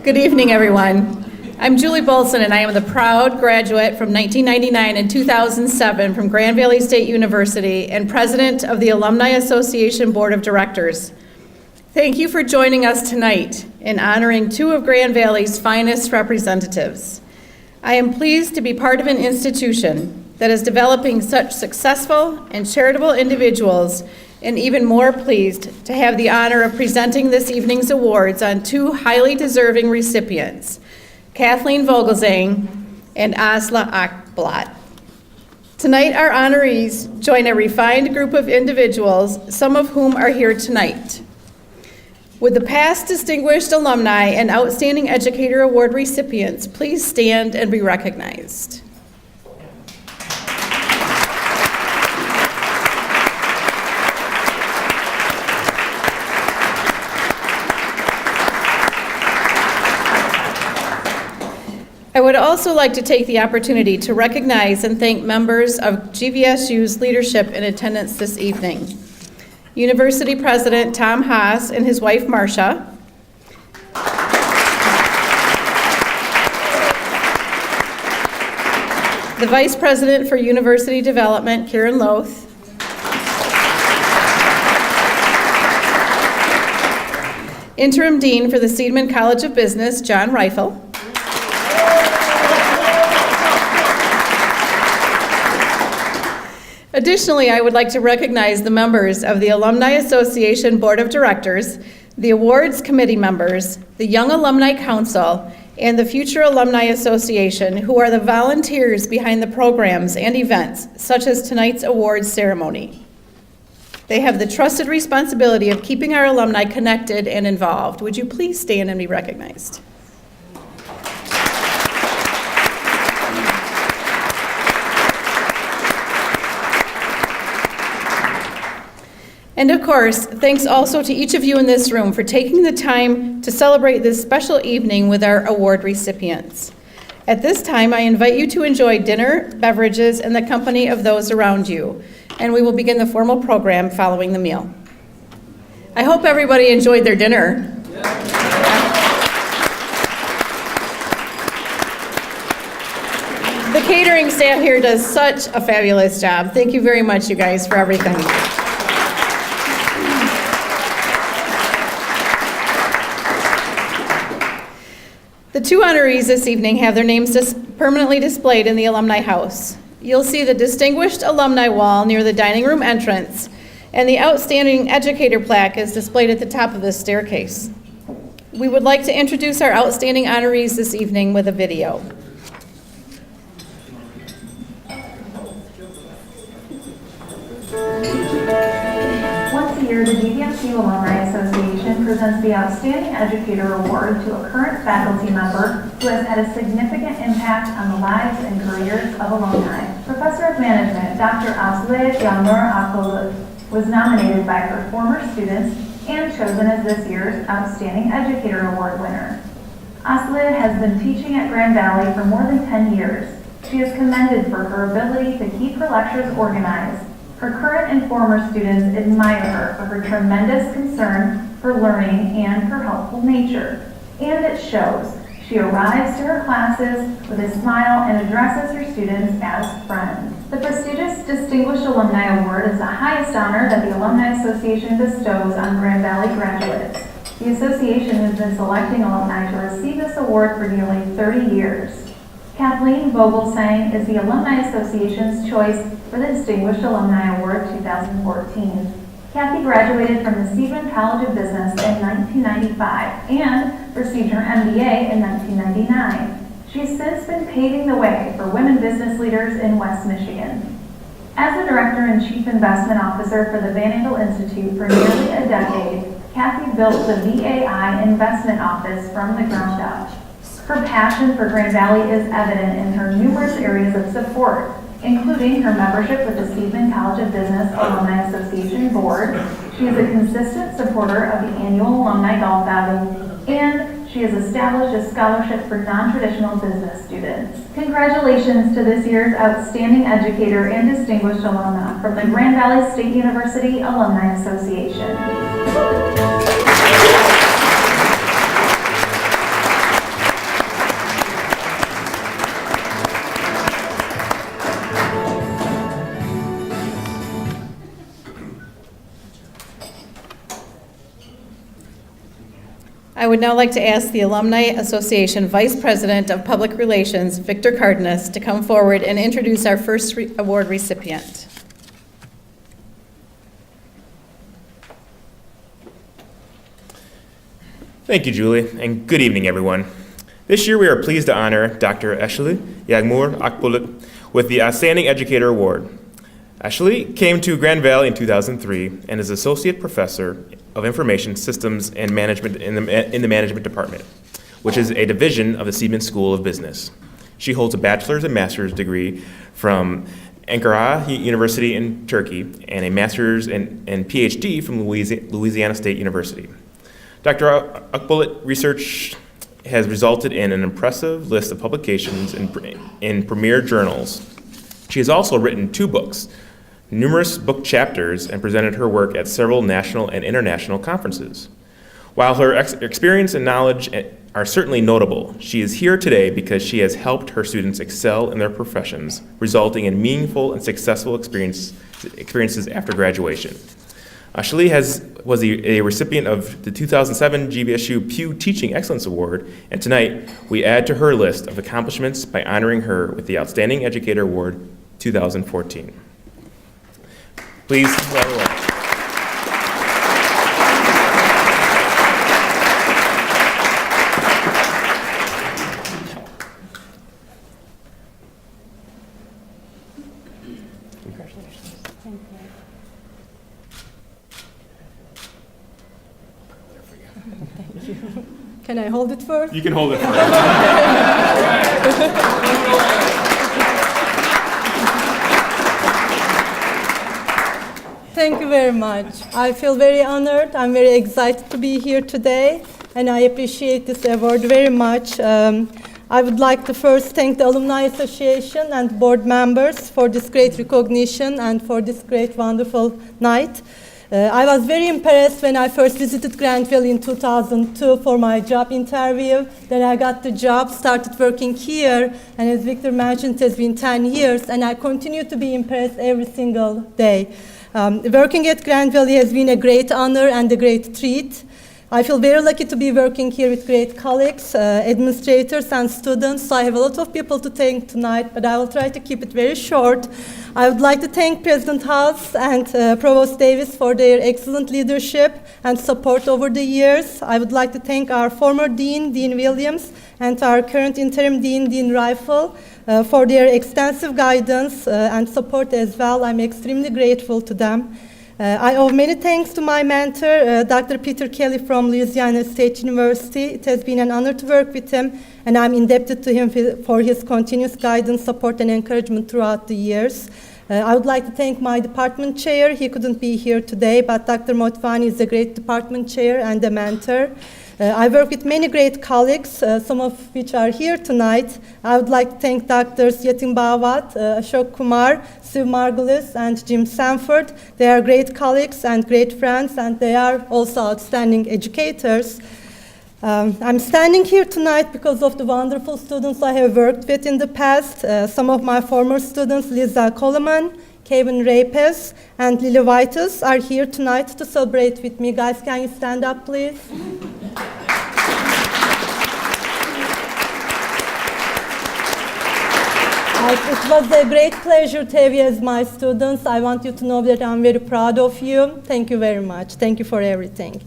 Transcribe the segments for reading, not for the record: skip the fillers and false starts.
Good evening, everyone. I'm Julie Bulson, and I am the proud graduate from 1999 and 2007 from Grand Valley State University and president of the Alumni Association Board of Directors. Thank you for joining us tonight in honoring two of Grand Valley's finest representatives. I am pleased to be part of an institution that is developing such successful and charitable individuals, and even more pleased to have the honor of presenting this evening's awards on two highly deserving recipients, Kathleen Vogelsang and Asli Akbulut. Tonight, our honorees join a refined group of individuals, some of whom are here tonight. Would the past Distinguished Alumni and Outstanding Educator Award recipients please stand and be recognized? I would also like to take the opportunity to recognize and thank members of GVSU's leadership in attendance this evening. University President Tom Haas and his wife Marcia, the Vice President for University Development, Karen Loth, Interim Dean for the Seidman College of Business, John Reifel, additionally, I would like to recognize the members of the Alumni Association Board of Directors, the Awards Committee members, the Young Alumni Council, and the Future Alumni Association, who are the volunteers behind the programs and events, such as tonight's awards ceremony. They have the trusted responsibility of keeping our alumni connected and involved. Would you please stand and be recognized? And of course, thanks also to each of you in this room for taking the time to celebrate this special evening with our award recipients. At this time, I invite you to enjoy dinner, beverages, and the company of those around you. And we will begin the formal program following the meal. I hope everybody enjoyed their dinner. The catering staff here does such a fabulous job. Thank you very much, you guys, for everything. The two honorees this evening have their names permanently displayed in the Alumni House. You'll see the Distinguished Alumni Wall near the dining room entrance, and the Outstanding Educator plaque is displayed at the top of this staircase. We would like to introduce our outstanding honorees this evening with a video. Once a year, the GVSU Alumni Association presents the Outstanding Educator Award to a current faculty member who has had a significant impact on the lives and careers of alumni. Professor of Management, Dr. Asli Akbulut, was nominated by her former students and chosen as this year's Outstanding Educator Award winner. Asli has been teaching at Grand Valley for more than 10 years. She is commended for her ability to keep her lectures organized. Her current and former students admire her for her tremendous concern for learning and her helpful nature. And it shows. She arrives to her classes with a smile and addresses her students as friends. The prestigious Distinguished Alumni Award is the highest honor that the Alumni Association bestows on Grand Valley graduates. The association has been selecting alumni to receive this award for nearly 30 years. Kathleen Vogelsang is the Alumni Association's choice for the Distinguished Alumni Award 2014. Kathy graduated from the Seidman College of Business in 1995 and received her MBA in 1999. She's since been paving the way for women business leaders in West Michigan. As the Director and Chief Investment Officer for the Van Andel Institute for nearly a decade, Kathy built the VAI Investment Office from the ground up. Her passion for Grand Valley is evident in her numerous areas of support, including her membership with the Seidman College of Business Alumni Association Board. She is a consistent supporter of the annual Alumni Golf Outing, and she has established a scholarship for non-traditional business students. Congratulations to this year's Outstanding Educator and Distinguished Alumna from the Grand Valley State University Alumni Association. I would now like to ask the Alumni Association Vice President of Public Relations, Victor Cardenas, to come forward and introduce our first award recipient. Thank you, Julie, and good evening, everyone. This year we are pleased to honor Dr. Asli Yagmur Akbulut with the Outstanding Educator Award. Asli came to Grand Valley in 2003 and is Associate Professor of Information Systems and Management in the Management Department, which is a division of the Siemens School of Business. She holds a bachelor's and master's degree from Ankara University in Turkey and a master's and PhD from Louisiana State University. Dr. Akbulut research has resulted in an impressive list of publications in premier journals. She has also written 2 books, numerous book chapters, and presented her work at several national and international conferences. While her experience and knowledge are certainly notable, she is here today because she has helped her students excel in their professions, resulting in meaningful and successful experiences after graduation. Asli was a recipient of the 2007 GVSU Pew Teaching Excellence Award, and tonight we add to her list of accomplishments by honoring her with the Outstanding Educator Award 2014. Please, everyone. Congratulations. Thank you. Can I hold it first? You can hold it first. Thank you very much. I feel very honored. I'm very excited to be here today, and I appreciate this award very much. I would like to first thank the Alumni Association and board members for this great recognition and for this great, wonderful night. I was very impressed when I first visited Grantville in 2002 for my job interview. Then I got the job, started working here, and as Victor mentioned, it has been 10 years, and I continue to be impressed every single day. Working at Grantville has been a great honor and a great treat. I feel very lucky to be working here with great colleagues, administrators, and students. So I have a lot of people to thank tonight, but I will try to keep it very short. I would like to thank President House and Provost Davis for their excellent leadership and support over the years. I would like to thank our former Dean, Dean Williams, and our current interim Dean, Dean Rifle, for their extensive guidance and support as well. I'm extremely grateful to them. I owe many thanks to my mentor, Dr. Peter Kelly from Louisiana State University. It has been an honor to work with him, and I'm indebted to him for his continuous guidance, support, and encouragement throughout the years. I would like to thank my department chair. He couldn't be here today, but Dr. Motvani is a great department chair and a mentor. I work with many great colleagues, some of which are here tonight. I would like to thank Drs. Yatin Bawat, Ashok Kumar, Siv Margulis, and Jim Sanford. They are great colleagues and great friends, and they are also outstanding educators. I'm standing here tonight because of the wonderful students I have worked with in the past. Some of my former students, Liza Coleman, Kevin Rapes, and Lily Whitus, are here tonight to celebrate with me. Guys, can you stand up, please? It was a great pleasure to have you as my students. I want you to know that I'm very proud of you. Thank you very much. Thank you for everything.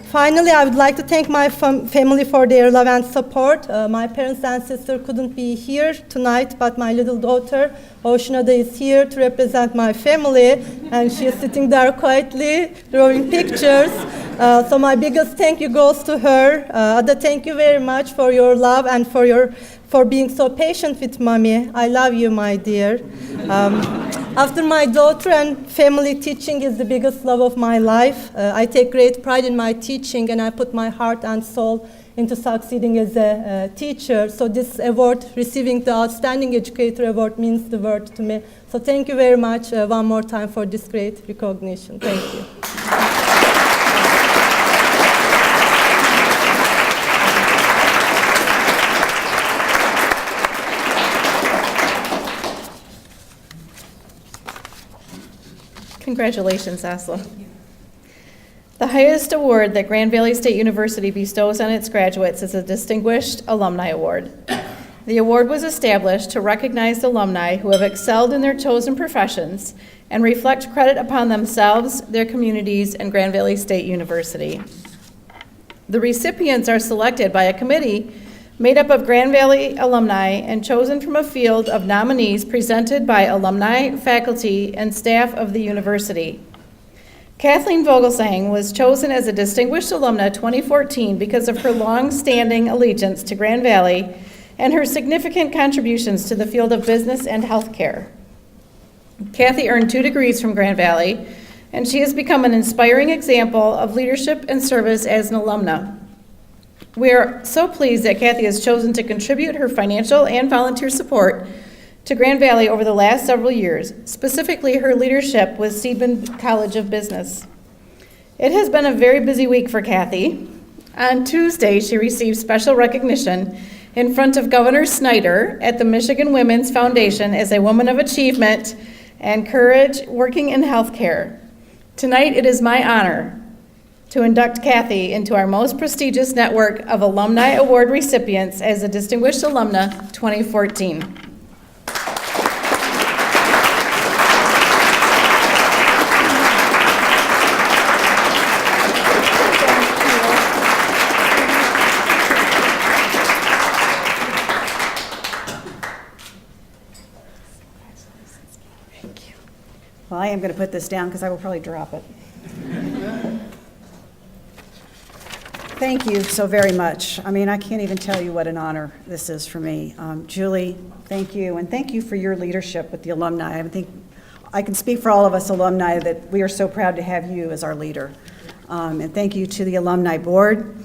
Finally, I would like to thank my family for their love and support. My parents and sister couldn't be here tonight, but my little daughter, Oceanada, is here to represent my family, and she is sitting there quietly drawing pictures. So my biggest thank you goes to her. Ada, thank you very much for your love and for being so patient with mommy. I love you, my dear. After my daughter and family, teaching is the biggest love of my life. I take great pride in my teaching, and I put my heart and soul into succeeding as a teacher. So this award, receiving the Outstanding Educator Award, means the world to me. So thank you very much one more time for this great recognition. Thank you. Congratulations, Asli. The highest award that Grand Valley State University bestows on its graduates is a Distinguished Alumni Award. The award was established to recognize alumni who have excelled in their chosen professions and reflect credit upon themselves, their communities, and Grand Valley State University. The recipients are selected by a committee made up of Grand Valley alumni and chosen from a field of nominees presented by alumni, faculty, and staff of the university. Kathleen Vogelsang was chosen as a Distinguished Alumna 2014 because of her long-standing allegiance to Grand Valley and her significant contributions to the field of business and healthcare. Kathy earned 2 degrees from Grand Valley, and she has become an inspiring example of leadership and service as an alumna. We are so pleased that Kathy has chosen to contribute her financial and volunteer support to Grand Valley over the last several years, specifically her leadership with Seidman College of Business. It has been a very busy week for Kathy. On Tuesday, she received special recognition in front of Governor Snyder at the Michigan Women's Foundation as a Woman of Achievement and Courage working in healthcare. Tonight, it is my honor to induct Kathy into our most prestigious network of Alumni Award recipients as a Distinguished Alumna 2014. Well, I am going to put this down because I will probably drop it. Thank you so very much. I mean, I can't even tell you what an honor this is for me. Julie, thank you, and thank you for your leadership with the alumni. I think I can speak for all of us alumni that we are so proud to have you as our leader. And thank you to the alumni board.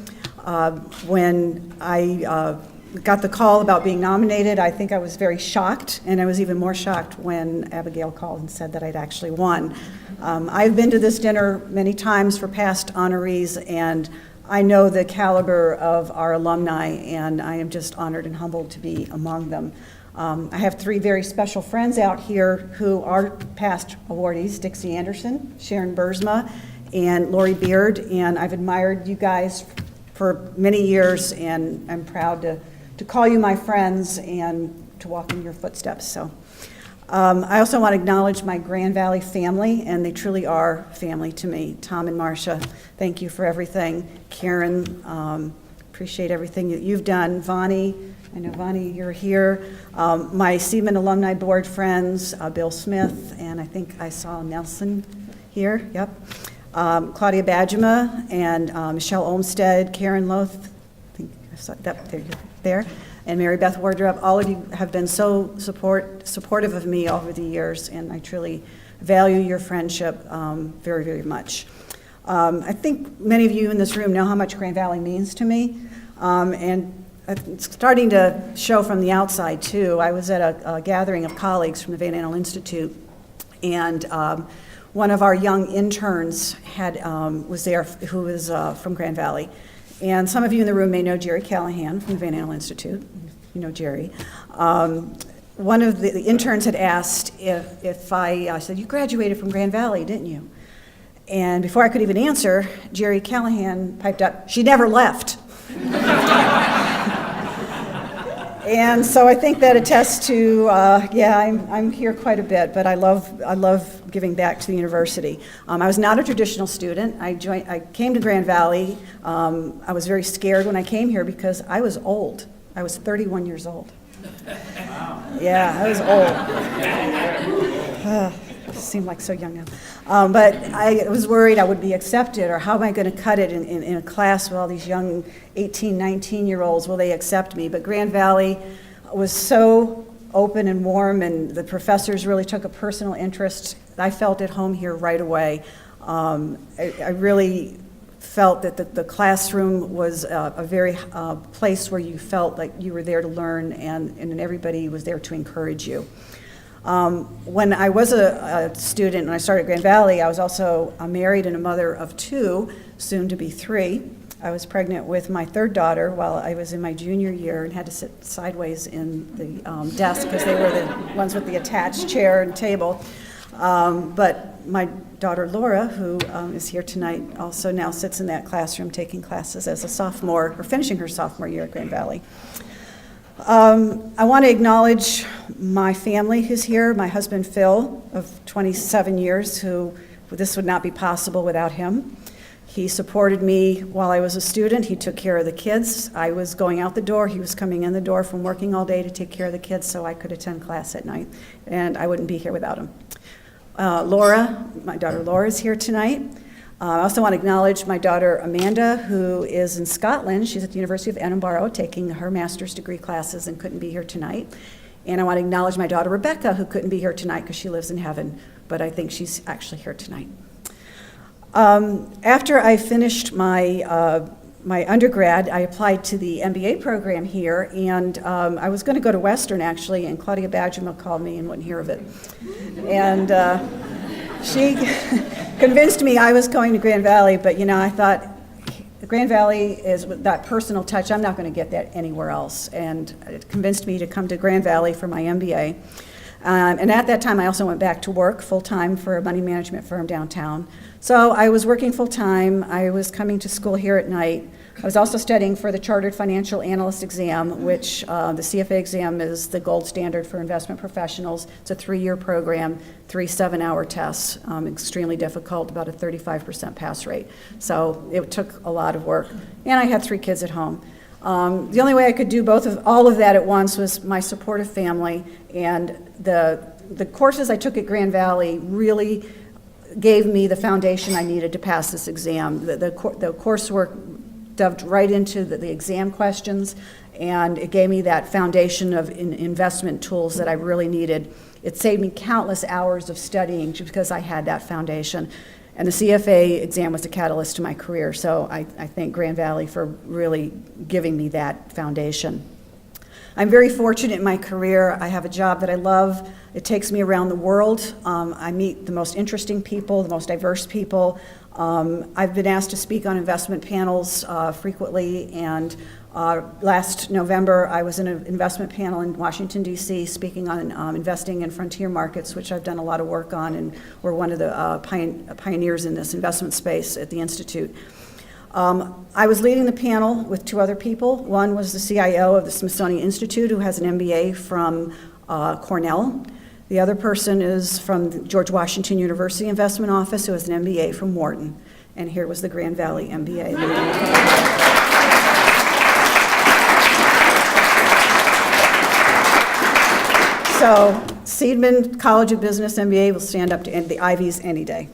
When I got the call about being nominated, I think I was very shocked, and I was even more shocked when Abigail called and said that I'd actually won. I've been to this dinner many times for past honorees, and I know the caliber of our alumni, and I am just honored and humbled to be among them. I have 3 very special friends out here who are past awardees: Dixie Anderson, Sharon Bursma, and Lori Beard, and I've admired you guys for many years, and I'm proud to call you my friends and to walk in your footsteps. So I also want to acknowledge my Grand Valley family, and they truly are family to me. Tom and Marcia, thank you for everything. Karen, appreciate everything that you've done. Vonnie, I know Vonnie, you're here. My Seidman Alumni Board friends, Bill Smith, and I think I saw Nelson here, yep. Claudia Badgema and Michelle Olmstead, Karen Loth, I think I saw that there, and Mary Beth Wardrop. All of you have been so supportive of me over the years, and I truly value your friendship very, very much. I think many of you in this room know how much Grand Valley means to me, and it's starting to show from the outside too. I was at a gathering of colleagues from the Van Annel Institute, and one of our young interns was there who was from Grand Valley. And some of you in the room may know Jerry Callahan from the Van Annel Institute. You know Jerry. One of the interns had asked if I said, "You graduated from Grand Valley, didn't you?" And before I could even answer, Jerry Callahan piped up, "She never left." And so I think that attests to, I'm here quite a bit, but I love giving back to the university. I was not a traditional student. I came to Grand Valley. I was very scared when I came here because I was old. I was 31 years old. Wow. Yeah, I was old. Seemed like so young now. But I was worried I would be accepted, or how am I going to cut it in a class with all these young 18, 19-year-olds? Will they accept me? But Grand Valley was so open and warm, and the professors really took a personal interest. I felt at home here right away. I really felt that the classroom was a very place where you felt like you were there to learn, and everybody was there to encourage you. When I was a student and I started at Grand Valley, I was also married and a mother of 2, soon to be 3. I was pregnant with my 3rd daughter while I was in my junior year and had to sit sideways in the desk because they were the ones with the attached chair and table. But my daughter Laura, who is here tonight, also now sits in that classroom taking classes as a sophomore, or finishing her sophomore year at Grand Valley. I want to acknowledge my family who's here, my husband Phil of 27 years, who this would not be possible without him. He supported me while I was a student. He took care of the kids. I was going out the door. He was coming in the door from working all day to take care of the kids so I could attend class at night, and I wouldn't be here without him. Laura, my daughter Laura, is here tonight. I also want to acknowledge my daughter Amanda, who is in Scotland. She's at the University of Edinburgh taking her master's degree classes and couldn't be here tonight. And I want to acknowledge my daughter Rebecca, who couldn't be here tonight because she lives in heaven, but I think she's actually here tonight. After I finished my undergrad, I applied to the MBA program here, and I was going to go to Western, actually, and Claudia Badgerma called me and wouldn't hear of it. And she convinced me I was going to Grand Valley, but, I thought, Grand Valley is with that personal touch. I'm not going to get that anywhere else, and it convinced me to come to Grand Valley for my MBA. And at that time, I also went back to work full-time for a money management firm downtown. So I was working full-time. I was coming to school here at night. I was also studying for the Chartered Financial Analyst exam, which the CFA exam is the gold standard for investment professionals. It's a 3-year program, 3 7-hour tests, extremely difficult, about a 35% pass rate. So it took a lot of work. And I had 3 kids at home. The only way I could do all of that at once was my supportive family, and the courses I took at Grand Valley really gave me the foundation I needed to pass this exam. The coursework dove right into the exam questions, and it gave me that foundation of investment tools that I really needed. It saved me countless hours of studying just because I had that foundation. And the CFA exam was a catalyst to my career, so I thank Grand Valley for really giving me that foundation. I'm very fortunate in my career. I have a job that I love. It takes me around the world. I meet the most interesting people, the most diverse people. I've been asked to speak on investment panels frequently, and last November I was in an investment panel in Washington, D.C. speaking on investing in frontier markets, which I've done a lot of work on, and we're one of the pioneers in this investment space at the Institute. I was leading the panel with 2 other people. One was the CIO of the Smithsonian Institute, who has an MBA from Cornell. The other person is from the George Washington University Investment Office, who has an MBA from Wharton. And here was the Grand Valley MBA. So Seidman College of Business MBA will stand up to the Ivies any day.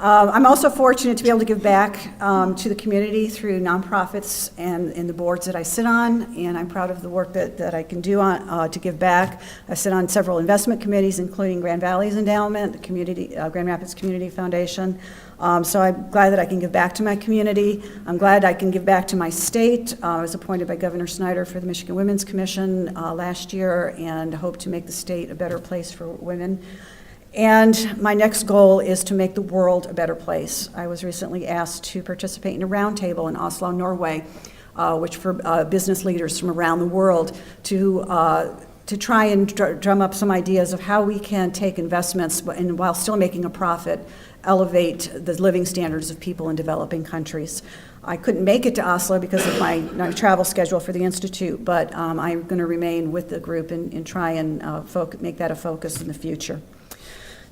I'm also fortunate to be able to give back to the community through nonprofits and in the boards that I sit on, and I'm proud of the work that I can do to give back. I sit on several investment committees, including Grand Valley's endowment, the Grand Rapids Community Foundation. So I'm glad that I can give back to my community. I'm glad I can give back to my state. I was appointed by Governor Snyder for the Michigan Women's Commission last year, and hope to make the state a better place for women. And my next goal is to make the world a better place. I was recently asked to participate in a roundtable in Oslo, Norway, which for business leaders from around the world to try and drum up some ideas of how we can take investments and while still making a profit, elevate the living standards of people in developing countries. I couldn't make it to Oslo because of my travel schedule for the Institute, but I'm going to remain with the group and try and make that a focus in the future.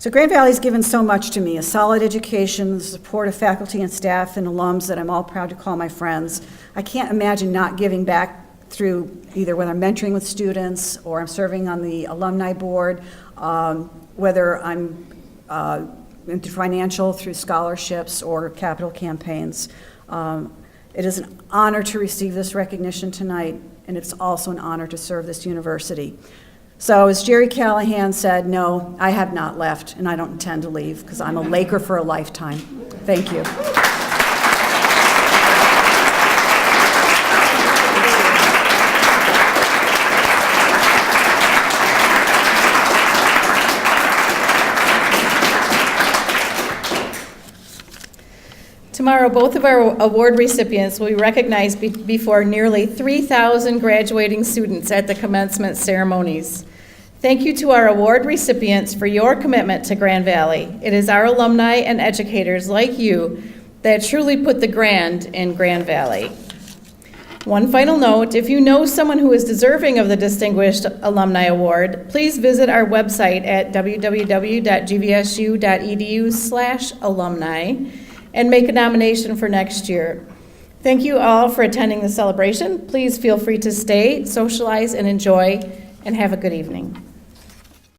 So Grand Valley's given so much to me, a solid education, the support of faculty and staff and alums that I'm all proud to call my friends. I can't imagine not giving back through either when I'm mentoring with students or I'm serving on the alumni board, whether I'm into financial through scholarships or capital campaigns. It is an honor to receive this recognition tonight, and it's also an honor to serve this university. So as Jerry Callahan said, no, I have not left, and I don't intend to leave because I'm a Laker for a lifetime. Thank you. Tomorrow, both of our award recipients will be recognized before nearly 3,000 graduating students at the commencement ceremonies. Thank you to our award recipients for your commitment to Grand Valley. It is our alumni and educators like you that truly put the grand in Grand Valley. One final note, if you know someone who is deserving of the Distinguished Alumni Award, please visit our website at www.gvsu.edu/alumni and make a nomination for next year. Thank you all for attending the celebration. Please feel free to stay, socialize, and enjoy, and have a good evening.